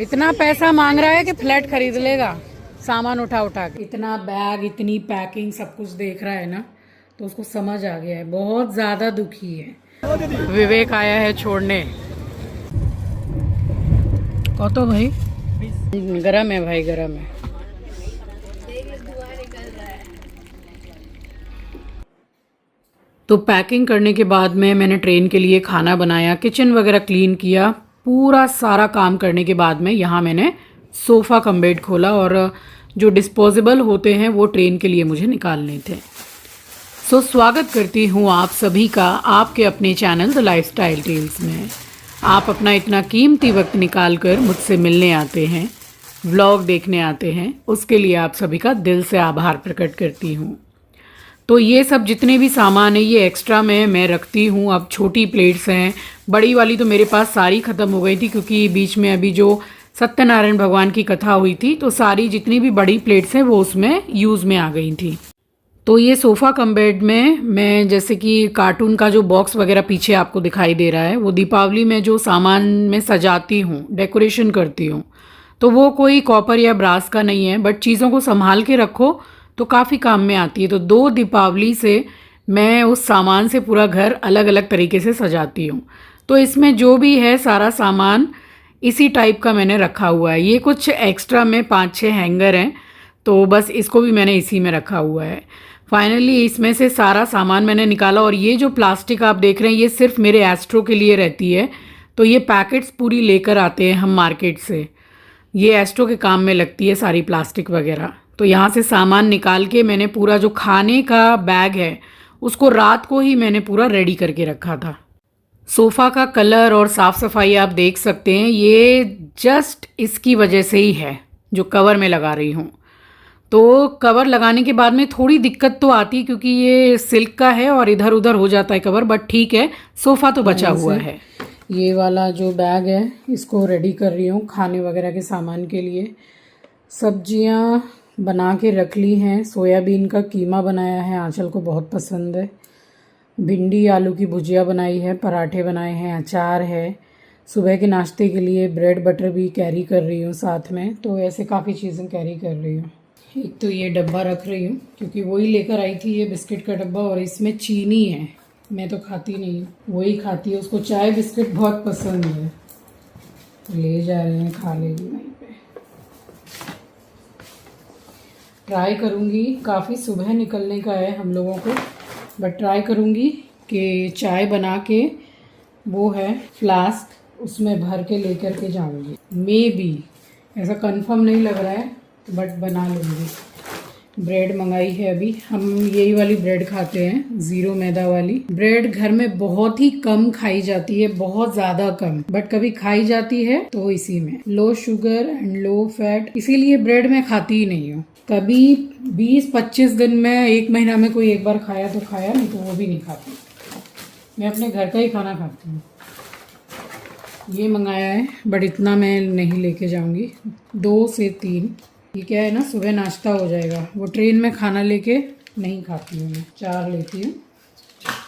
इतना पैसा मांग रहा है कि फ्लैट खरीद लेगा सामान उठा उठा के। इतना बैग, इतनी पैकिंग, सब कुछ देख रहा है ना, तो उसको समझ आ गया है, बहुत ज्यादा दुखी है। विवेक आया है छोड़ने। कौतो भाई गरम है, भाई गरम है। तो पैकिंग करने के बाद में मैंने ट्रेन के लिए खाना बनाया, किचन वगैरह क्लीन किया, पूरा सारा काम करने के बाद में यहाँ मैंने सोफ़ा कम बेड खोला और जो डिस्पोजेबल होते हैं वो ट्रेन के लिए मुझे निकालने थे। सो स्वागत करती हूँ आप सभी का आपके अपने चैनल द लाइफस्टाइल टेल्स में। आप अपना इतना कीमती वक्त निकाल कर मुझसे मिलने आते हैं, व्लॉग देखने आते हैं, उसके लिए आप सभी का दिल से आभार प्रकट करती हूँ। तो ये सब जितने भी सामान है ये एक्स्ट्रा में मैं रखती हूँ। अब छोटी प्लेट्स हैं, बड़ी वाली तो मेरे पास सारी ख़त्म हो गई थी क्योंकि बीच में अभी जो सत्यनारायण भगवान की कथा हुई थी तो सारी जितनी भी बड़ी प्लेट्स हैं वो उसमें यूज़ में आ गई थी। तो ये सोफ़ा कम बेड में मैं जैसे कि कार्टून का जो बॉक्स वगैरह पीछे आपको दिखाई दे रहा है वो दीपावली में जो सामान में सजाती हूँ, डेकोरेशन करती हूँ, तो वो कोई कॉपर या ब्रास का नहीं है, बट चीज़ों को संभाल के रखो तो काफ़ी काम में आती है। तो 2 दीपावली से मैं उस सामान से पूरा घर अलग अलग तरीके से सजाती हूँ। तो इसमें जो भी है सारा सामान इसी टाइप का मैंने रखा हुआ है। ये कुछ एक्स्ट्रा में 5-6 हैंगर हैं, तो बस इसको भी मैंने इसी में रखा हुआ है। फाइनली इसमें से सारा सामान मैंने निकाला और ये जो प्लास्टिक आप देख रहे हैं ये सिर्फ मेरे एस्ट्रो के लिए रहती है। तो ये पैकेट्स पूरी लेकर आते हैं हम मार्केट से, ये एस्ट्रो के काम में लगती है सारी प्लास्टिक वगैरह। तो यहाँ से सामान निकाल के मैंने पूरा जो खाने का बैग है उसको रात को ही मैंने पूरा रेडी करके रखा था। सोफ़ा का कलर और साफ़ सफाई आप देख सकते हैं, ये जस्ट इसकी वजह से ही है जो कवर में लगा रही हूँ। तो कवर लगाने के बाद में थोड़ी दिक्कत तो आती है क्योंकि ये सिल्क का है और इधर उधर हो जाता है कवर, बट ठीक है, सोफ़ा तो बचा हुआ है। ये वाला जो बैग है इसको रेडी कर रही हूँ खाने वगैरह के सामान के लिए। सब्जियाँ बना के रख ली हैं, सोयाबीन का कीमा बनाया है, आंचल को बहुत पसंद है। भिंडी आलू की भुजिया बनाई है, पराठे बनाए हैं, अचार है। सुबह के नाश्ते के लिए ब्रेड बटर भी कैरी कर रही हूँ साथ में, तो ऐसे काफ़ी चीज़ें कैरी कर रही हूँ। एक तो ये डब्बा रख रही हूँ क्योंकि वही लेकर आई थी, ये बिस्किट का डब्बा, और इसमें चीनी है, मैं तो खाती नहीं हूँ, वही खाती है, उसको चाय बिस्किट बहुत पसंद है, ले जा रहे हैं, खा लेगी वहीं पे। ट्राई करूँगी, काफ़ी सुबह निकलने का है हम लोगों को, बट ट्राई करूँगी कि चाय बना के वो है फ्लास्क उसमें भर के लेकर के जाऊँगी। मे बी, ऐसा कंफर्म नहीं लग रहा है, बट बना लूँगी। ब्रेड मंगाई है अभी, हम यही वाली ब्रेड खाते हैं, 0 मैदा वाली ब्रेड। घर में बहुत ही कम खाई जाती है, बहुत ज़्यादा कम, बट कभी खाई जाती है तो इसी में low sugar and low fat, इसीलिए ब्रेड मैं खाती ही नहीं हूँ। कभी 20-25 दिन में, 1 महीना में कोई एक बार खाया तो खाया, नहीं तो वो भी नहीं खाती। मैं अपने घर का ही खाना खाती हूँ। ये मंगाया है बट इतना मैं नहीं लेके जाऊँगी, 2 से 3। ये क्या है ना, सुबह नाश्ता हो जाएगा, वो ट्रेन में खाना लेके नहीं खाती हूँ मैं। 4 लेती हूँ,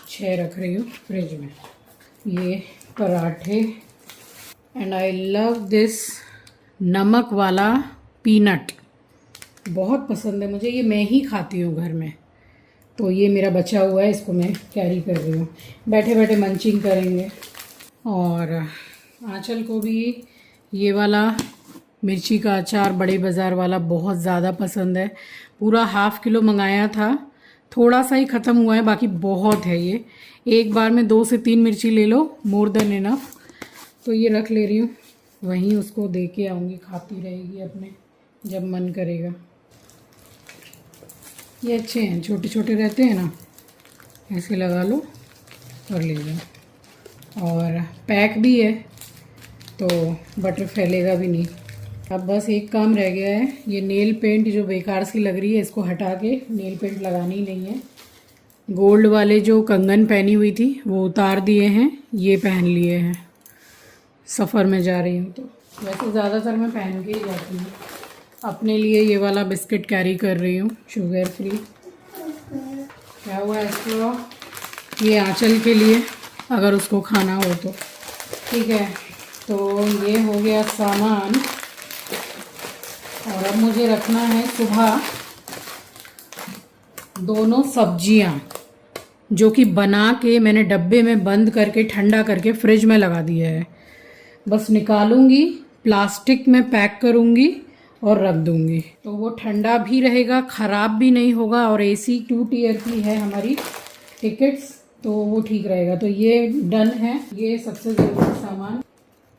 6 रख रही हूँ फ्रिज में। ये पराठे, एंड आई लव दिस नमक वाला पीनट, बहुत पसंद है मुझे, ये मैं ही खाती हूँ घर में। तो ये मेरा बचा हुआ है, इसको मैं कैरी कर रही हूँ, बैठे बैठे मंचिंग करेंगे। और आंचल को भी ये वाला मिर्ची का अचार बड़े बाज़ार वाला बहुत ज़्यादा पसंद है। पूरा ½ किलो मंगाया था, थोड़ा सा ही ख़त्म हुआ है, बाकी बहुत है ये। एक बार में 2 से 3 मिर्ची ले लो, मोर देन इनफ। तो ये रख ले रही हूँ, वहीं उसको दे के आऊँगी, खाती रहेगी अपने जब मन करेगा। ये अच्छे हैं, छोटे छोटे रहते हैं ना, ऐसे लगा लो और ले जाओ। और पैक भी है तो बटर फैलेगा भी नहीं। अब बस एक काम रह गया है, ये नेल पेंट जो बेकार सी लग रही है इसको हटा के नेल पेंट लगानी नहीं है। गोल्ड वाले जो कंगन पहनी हुई थी वो उतार दिए हैं, ये पहन लिए हैं। सफ़र में जा रही हूँ तो वैसे ज़्यादातर मैं पहन के ही जाती हूँ। अपने लिए ये वाला बिस्किट कैरी कर रही हूँ, शुगर फ्री। क्या हुआ इसको, ये आंचल के लिए अगर उसको खाना हो तो ठीक है। तो ये हो गया सामान। और अब मुझे रखना है सुबह दोनों सब्जियां, जो कि बना के मैंने डब्बे में बंद करके ठंडा करके फ्रिज में लगा दिया है। बस निकालूंगी, प्लास्टिक में पैक करूंगी और रख दूंगी, तो वो ठंडा भी रहेगा, ख़राब भी नहीं होगा। और AC 2 टियर की है हमारी टिकट्स, तो वो ठीक रहेगा। तो ये डन है। ये सबसे ज़रूरी सामान।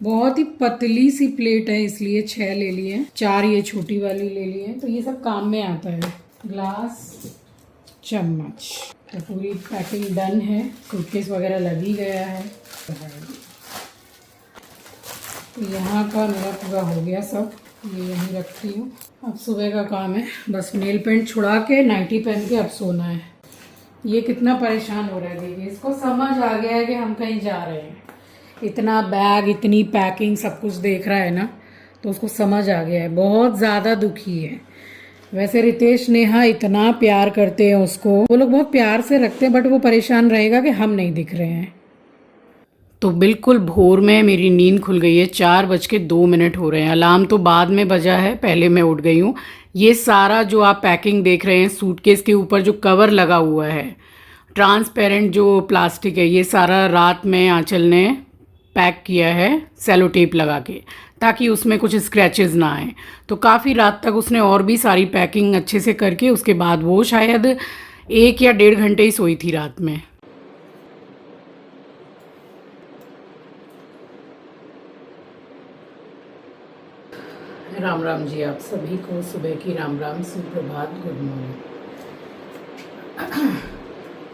बहुत ही पतली सी प्लेट है, इसलिए 6 ले लिए, 4 ये छोटी वाली ले लिए। तो ये सब काम में आता है। ग्लास, चम्मच, तो पूरी पैकिंग डन है। सूटकेस वगैरह लग ही गया है। तो यहाँ का मेरा पूरा हो गया सब, ये यहीं रखती हूँ। अब सुबह का काम है, बस नेल पेंट छुड़ा के नाइटी पहन के अब सोना है। ये कितना परेशान हो रहा है, देखिए इसको समझ आ गया है कि हम कहीं जा रहे हैं। इतना बैग, इतनी पैकिंग, सब कुछ देख रहा है ना, तो उसको समझ आ गया है। बहुत ज़्यादा दुखी है। वैसे रितेश, नेहा इतना प्यार करते हैं उसको, वो लोग बहुत प्यार से रखते हैं, बट वो परेशान रहेगा कि हम नहीं दिख रहे हैं। तो बिल्कुल भोर में मेरी नींद खुल गई है। 4:02 हो रहे हैं। अलार्म तो बाद में बजा है, पहले मैं उठ गई हूँ। ये सारा जो आप पैकिंग देख रहे हैं, सूटकेस के ऊपर जो कवर लगा हुआ है, ट्रांसपेरेंट जो प्लास्टिक है, ये सारा रात में आंचल ने पैक किया है सेलो टेप लगा के, ताकि उसमें कुछ स्क्रैचेस ना आए। तो काफ़ी रात तक उसने और भी सारी पैकिंग अच्छे से करके, उसके बाद वो शायद 1 या 1.5 घंटे ही सोई थी रात में। राम राम जी, आप सभी को सुबह की राम राम, सुप्रभात, गुड मॉर्निंग।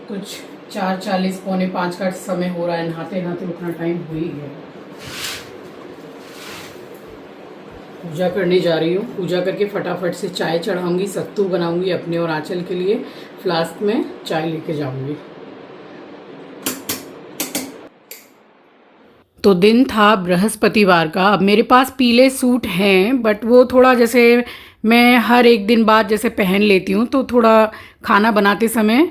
कुछ 4:40 पौने 5 का समय हो रहा है। नहाते नहाते उतना टाइम हो ही गया। पूजा करने जा रही हूँ। पूजा करके फटाफट से चाय चढ़ाऊंगी, सत्तू बनाऊंगी अपने और आंचल के लिए। फ्लास्क में चाय लेके जाऊंगी। तो दिन था बृहस्पतिवार का। अब मेरे पास पीले सूट हैं, बट वो थोड़ा, जैसे मैं हर एक दिन बाद जैसे पहन लेती हूँ, तो थोड़ा खाना बनाते समय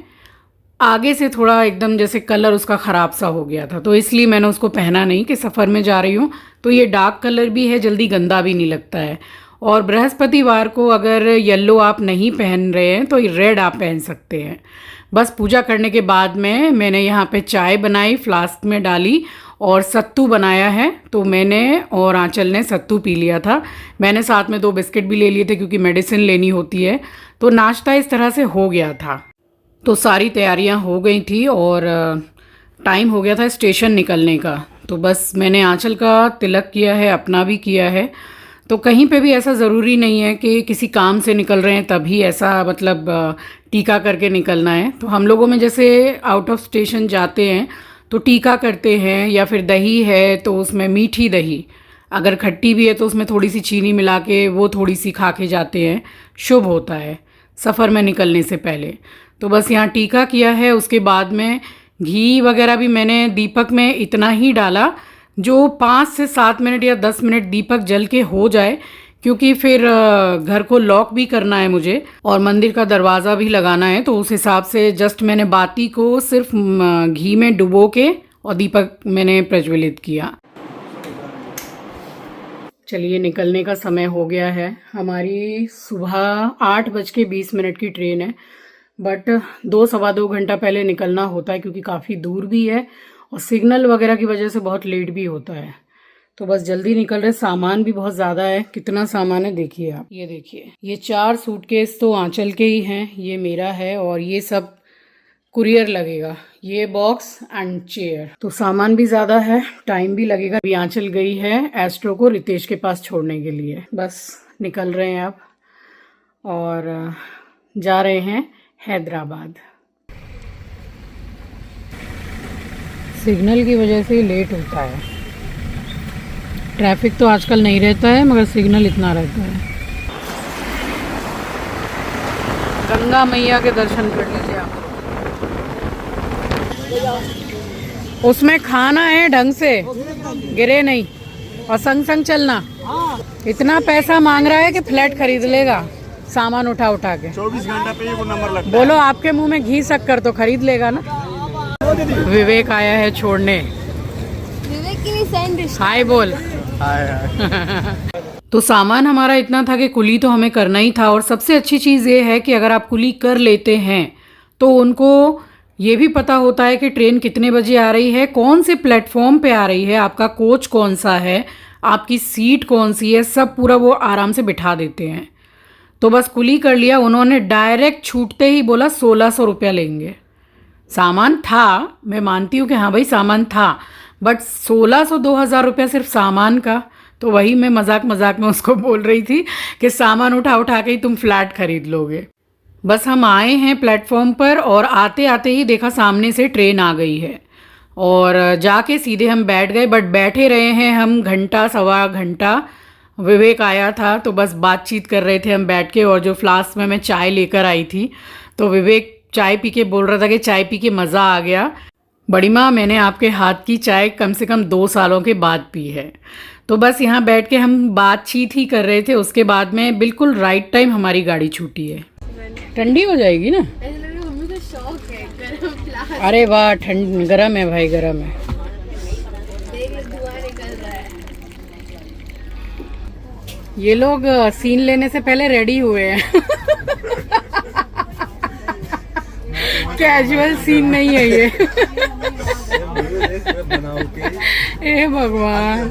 आगे से थोड़ा एकदम जैसे कलर उसका ख़राब सा हो गया था, तो इसलिए मैंने उसको पहना नहीं कि सफ़र में जा रही हूँ। तो ये डार्क कलर भी है, जल्दी गंदा भी नहीं लगता है। और बृहस्पतिवार को अगर येलो आप नहीं पहन रहे हैं तो रेड आप पहन सकते हैं। बस पूजा करने के बाद में मैंने यहाँ पे चाय बनाई, फ्लास्क में डाली और सत्तू बनाया है। तो मैंने और आंचल ने सत्तू पी लिया था। मैंने साथ में 2 बिस्किट भी ले लिए थे, क्योंकि मेडिसिन लेनी होती है। तो नाश्ता इस तरह से हो गया था। तो सारी तैयारियां हो गई थी और टाइम हो गया था स्टेशन निकलने का। तो बस मैंने आंचल का तिलक किया है, अपना भी किया है। तो कहीं पे भी ऐसा ज़रूरी नहीं है कि किसी काम से निकल रहे हैं तभी ऐसा मतलब टीका करके निकलना है। तो हम लोगों में जैसे आउट ऑफ स्टेशन जाते हैं तो टीका करते हैं, या फिर दही है तो उसमें मीठी दही, अगर खट्टी भी है तो उसमें थोड़ी सी चीनी मिला के वो थोड़ी सी खा के जाते हैं, शुभ होता है सफ़र में निकलने से पहले। तो बस यहाँ टीका किया है। उसके बाद में घी वगैरह भी मैंने दीपक में इतना ही डाला जो 5 से 7 मिनट या 10 मिनट दीपक जल के हो जाए, क्योंकि फिर घर को लॉक भी करना है मुझे और मंदिर का दरवाज़ा भी लगाना है। तो उस हिसाब से जस्ट मैंने बाती को सिर्फ घी में डुबो के और दीपक मैंने प्रज्वलित किया। चलिए, निकलने का समय हो गया है। हमारी सुबह 8:20 की ट्रेन है, बट 2-2.25 घंटा पहले निकलना होता है, क्योंकि काफ़ी दूर भी है और सिग्नल वगैरह की वजह से बहुत लेट भी होता है। तो बस जल्दी निकल रहे। सामान भी बहुत ज़्यादा है। कितना सामान है देखिए आप, ये देखिए। ये 4 सूटकेस तो आंचल के ही हैं, ये मेरा है और ये सब कुरियर लगेगा, ये बॉक्स एंड चेयर। तो सामान भी ज़्यादा है, टाइम भी लगेगा। अभी आंचल गई है एस्ट्रो को रितेश के पास छोड़ने के लिए। बस निकल रहे हैं अब और जा रहे हैं हैदराबाद। सिग्नल की वजह से लेट होता है। ट्रैफिक तो आजकल नहीं रहता है, मगर सिग्नल इतना रहता है। गंगा मैया के दर्शन कर लीजिए आप। उसमें खाना है ढंग से, गिरे नहीं, और संग संग चलना। इतना पैसा मांग रहा है कि फ्लैट खरीद लेगा सामान उठा उठा के। 24 घंटा पे वो नंबर लगता है। बोलो आपके मुंह में घी शक्कर तो खरीद लेगा ना। विवेक आया है छोड़ने। विवेक की नहीं, हाय बोल। तो सामान हमारा इतना था कि कुली तो हमें करना ही था। और सबसे अच्छी चीज़ ये है कि अगर आप कुली कर लेते हैं तो उनको ये भी पता होता है कि ट्रेन कितने बजे आ रही है, कौन से प्लेटफॉर्म पे आ रही है, आपका कोच कौन सा है, आपकी सीट कौन सी है, सब पूरा वो आराम से बिठा देते हैं। तो बस कुली कर लिया। उन्होंने डायरेक्ट छूटते ही बोला 1600 रुपया लेंगे। सामान था, मैं मानती हूँ कि हाँ भाई सामान था, बट 1600 2000 रुपया सिर्फ सामान का। तो वही मैं मजाक मजाक में उसको बोल रही थी कि सामान उठा उठा के ही तुम फ्लैट खरीद लोगे। बस हम आए हैं प्लेटफॉर्म पर और आते आते ही देखा सामने से ट्रेन आ गई है और जाके सीधे हम बैठ गए। बट बैठे रहे हैं हम घंटा सवा घंटा। विवेक आया था तो बस बातचीत कर रहे थे हम बैठ के। और जो फ्लास्क में मैं चाय लेकर आई थी तो विवेक चाय पी के बोल रहा था कि चाय पी के मज़ा आ गया। बड़ी माँ, मैंने आपके हाथ की चाय कम से कम 2 सालों के बाद पी है। तो बस यहाँ बैठ के हम बातचीत ही कर रहे थे। उसके बाद में बिल्कुल राइट टाइम हमारी गाड़ी छूटी है। ठंडी हो जाएगी ना? मम्मी को शौक है गरम फ्लास्क। अरे वाह, ठंड गरम है भाई, गरम है। देख लो धुआं निकल रहा है। ये लोग सीन लेने से पहले रेडी हुए हैं। कैजुअल सीन नहीं है ये। ए भगवान।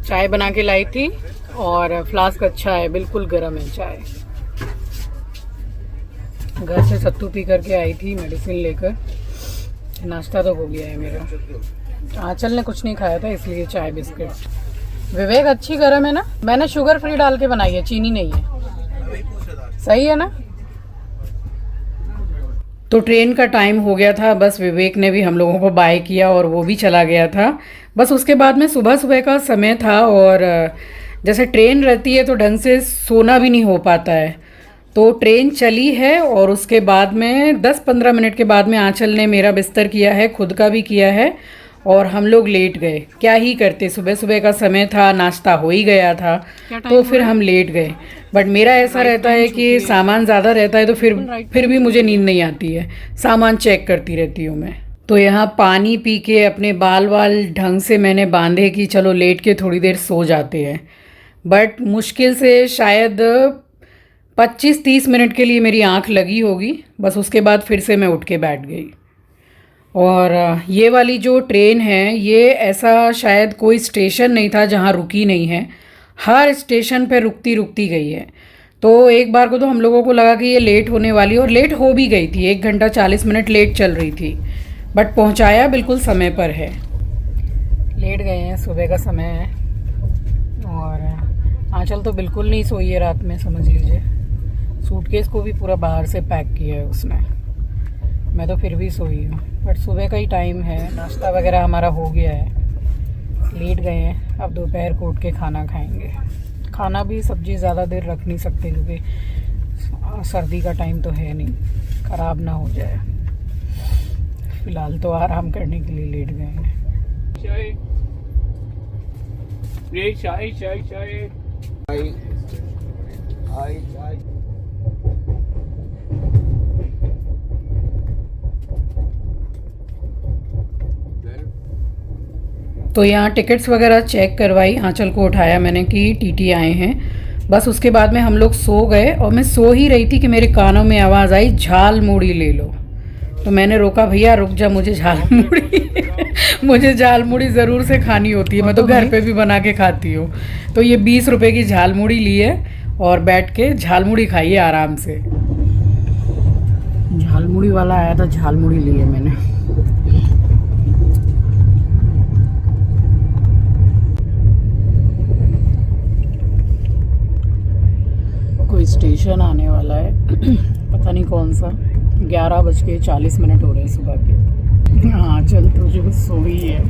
चाय बना के लाई थी और फ्लास्क अच्छा है, बिल्कुल गर्म है चाय। घर से सत्तू पी करके आई थी मेडिसिन लेकर। नाश्ता तो हो गया है मेरा। आंचल ने कुछ नहीं खाया था इसलिए चाय बिस्किट। विवेक अच्छी गर्म है ना? मैंने शुगर फ्री डाल के बनाई है, चीनी नहीं है। सही है ना? तो ट्रेन का टाइम हो गया था। बस विवेक ने भी हम लोगों को बाय किया और वो भी चला गया था। बस उसके बाद में सुबह सुबह का समय था और जैसे ट्रेन रहती है तो ढंग से सोना भी नहीं हो पाता है। तो ट्रेन चली है और उसके बाद में 10-15 मिनट के बाद में आंचल ने मेरा बिस्तर किया है, खुद का भी किया है और हम लोग लेट गए। क्या ही करते, सुबह सुबह का समय था, नाश्ता हो ही गया था तो फिर हम लेट गए। बट मेरा ऐसा रहता है कि सामान ज़्यादा रहता है तो फिर भी मुझे नींद नहीं आती है, सामान चेक करती रहती हूँ मैं। तो यहाँ पानी पी के अपने बाल वाल ढंग से मैंने बांधे कि चलो लेट के थोड़ी देर सो जाते हैं। बट मुश्किल से शायद 25-30 मिनट के लिए मेरी आँख लगी होगी। बस उसके बाद फिर से मैं उठ के बैठ गई। और ये वाली जो ट्रेन है ये ऐसा शायद कोई स्टेशन नहीं था जहाँ रुकी नहीं है, हर स्टेशन पे रुकती रुकती गई है। तो एक बार को तो हम लोगों को लगा कि ये लेट होने वाली और लेट हो भी गई थी। 1 घंटा 40 मिनट लेट चल रही थी बट पहुँचाया बिल्कुल समय पर है। लेट गए हैं, सुबह का समय है और आंचल तो बिल्कुल नहीं सोई है रात में, समझ लीजिए। सूटकेस को भी पूरा बाहर से पैक किया है उसने। मैं तो फिर भी सोई हूँ बट सुबह का ही टाइम है, नाश्ता वगैरह हमारा हो गया है, लेट गए हैं। अब दोपहर को उठ के खाना खाएंगे। खाना भी सब्जी ज़्यादा देर रख नहीं सकते क्योंकि सर्दी का टाइम तो है नहीं, ख़राब ना हो जाए। फ़िलहाल तो आराम करने के लिए लेट गए हैं। तो यहाँ टिकट्स वगैरह चेक करवाई, आंचल को उठाया मैंने कि टीटी आए हैं। बस उसके बाद में हम लोग सो गए और मैं सो ही रही थी कि मेरे कानों में आवाज़ आई झाल मुड़ी ले लो। तो मैंने रोका, भैया रुक जा, मुझे झाल मुड़ी मुझे झाल मुड़ी ज़रूर से खानी होती है, मैं तो घर पे भी बना के खाती हूँ। तो ये 20 रुपए की झाल मुड़ी ली है और बैठ के झाल मुड़ी खाइए आराम से। झाल मुड़ी वाला आया था, झाल मुड़ी ली है मैंने। कोई स्टेशन आने वाला है पता नहीं कौन सा। 11:40 हो रहे हैं सुबह के। हाँ चल, तो जो सोई है,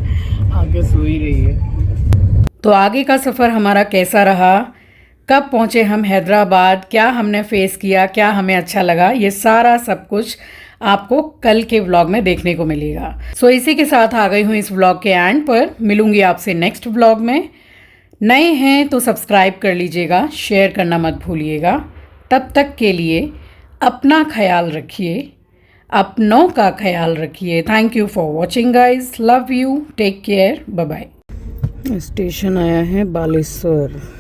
आगे सोई रही है। तो आगे का सफ़र हमारा कैसा रहा, कब पहुँचे हम हैदराबाद, क्या हमने फेस किया, क्या हमें अच्छा लगा, ये सारा सब कुछ आपको कल के व्लॉग में देखने को मिलेगा। सो इसी के साथ आ गई हूँ इस व्लॉग के एंड पर। मिलूंगी आपसे नेक्स्ट व्लॉग में। नए हैं तो सब्सक्राइब कर लीजिएगा, शेयर करना मत भूलिएगा। तब तक के लिए अपना ख्याल रखिए, अपनों का ख्याल रखिए। Thank you for watching guys, love you, take care, bye bye. Station आया है बालेश्वर।